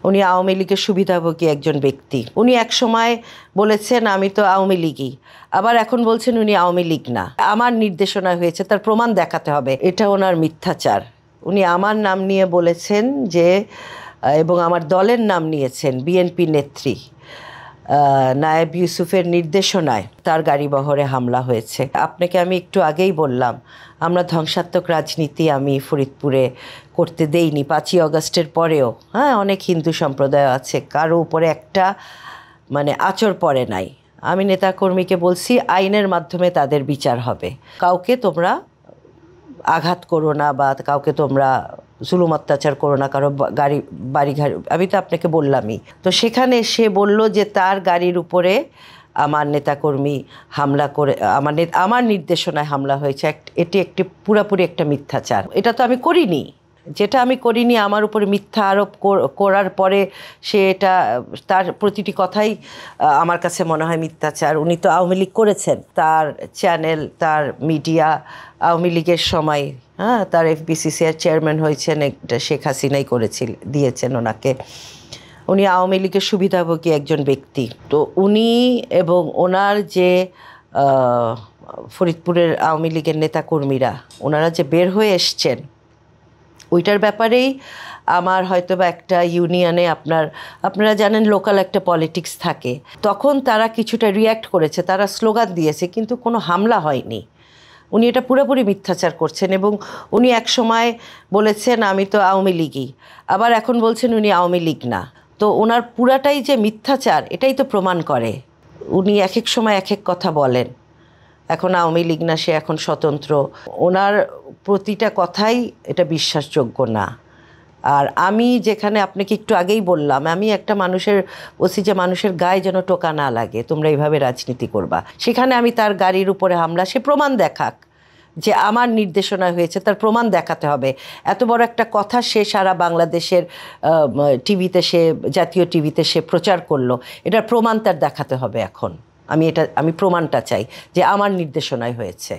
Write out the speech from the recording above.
উনি আওয়ামী লীগের সুবিধাভোগী একজন ব্যক্তি। উনি এক সময় বলেছেন আমি তো আওয়ামী লীগই, আবার এখন বলছেন উনি আওয়ামী লীগ না। আমার নির্দেশনায় হয়েছে, তার প্রমাণ দেখাতে হবে। এটা ওনার মিথ্যাচার। উনি আমার নাম নিয়ে বলেছেন যে, এবং আমার দলের নাম নিয়েছেন, বিএনপি নেত্রী নায়েব ইউসুফের নির্দেশনায় তার গাড়িবহরে হামলা হয়েছে। আপনাকে আমি একটু আগেই বললাম, আমরা ধ্বংসাত্মক রাজনীতি আমি ফরিদপুরে করতে দেইনি। 5ই অগস্টের পরেও অনেক হিন্দু সম্প্রদায় আছে, কারো উপরে একটা আঁচড় পড়ে নাই। আমি নেতাকর্মীকে বলছি আইনের মাধ্যমে তাদের বিচার হবে। কাউকে তোমরা আঘাত করো না বা কাউকে তোমরা জুলুম অত্যাচার করো না, কারো বাড়ি ঘর। আমি তো আপনাকে বললামই। তো সেখানে সে বলল যে তার গাড়ির উপরে আমার নেতাকর্মী হামলা করে, আমার নির্দেশনায় হামলা হয়েছে। এটি একটি পুরাপুরি একটা মিথ্যাচার। এটা তো আমি করিনি। যেটা আমি করিনি আমার উপরে মিথ্যা আরোপ করার পরে সে এটা, তার প্রতিটি কথাই আমার কাছে মনে হয় মিথ্যাচার। উনি তো আওয়ামী লীগ করেছেন, তার চ্যানেল, তার মিডিয়া আওয়ামী লীগের সময় তার এফবিসিসিআর চেয়ারম্যান হয়েছেন, এটা শেখ হাসিনাই দিয়েছেন ওনাকে। উনি আওয়ামী লীগের সুবিধাভোগী একজন ব্যক্তি। তো উনি এবং ওনার যে ফরিদপুরের আওয়ামী লীগের নেতাকর্মীরা, ওনারা যে বের হয়ে এসছেন, ওইটার ব্যাপারেই আমার হয়তো বা একটা ইউনিয়নে আপনারা জানেন লোকাল একটা পলিটিক্স থাকে, তখন তারা কিছুটা রিয়্যাক্ট করেছে, তারা স্লোগান দিয়েছে, কিন্তু কোনো হামলা হয়নি। উনি এটা পুরোপুরি মিথ্যাচার করছেন। এবং উনি এক সময় বলেছেন আমি তো আওয়ামী লীগই, আবার এখন বলছেন উনি আওয়ামী লীগ না। তো ওনার পুরাটাই যে মিথ্যাচার, এটাই তো প্রমাণ করে। উনি এক এক সময় এক এক কথা বলেন, এখন আওয়ামী লীগ না, সে এখন স্বতন্ত্র। ওনার প্রতিটা কথাই এটা বিশ্বাসযোগ্য না। আর আমি যেখানে আপনাকে একটু আগেই বললাম, আমি একটা বলছি যে মানুষের গায়ে যেন টোকা না লাগে, তোমরা এইভাবে রাজনীতি করবা, সেখানে আমি তার গাড়ির উপরে হামলা, সে প্রমাণ দেখাক যে আমার নির্দেশনা হয়েছে, তার প্রমাণ দেখাতে হবে। এত বড় একটা কথা সে সারা বাংলাদেশের টিভিতে, সে জাতীয় টিভিতে সে প্রচার করলো, এটার প্রমাণ তার দেখাতে হবে। এখন আমি প্রমাণটা চাই যে আমার নির্দেশনায় হয়েছে।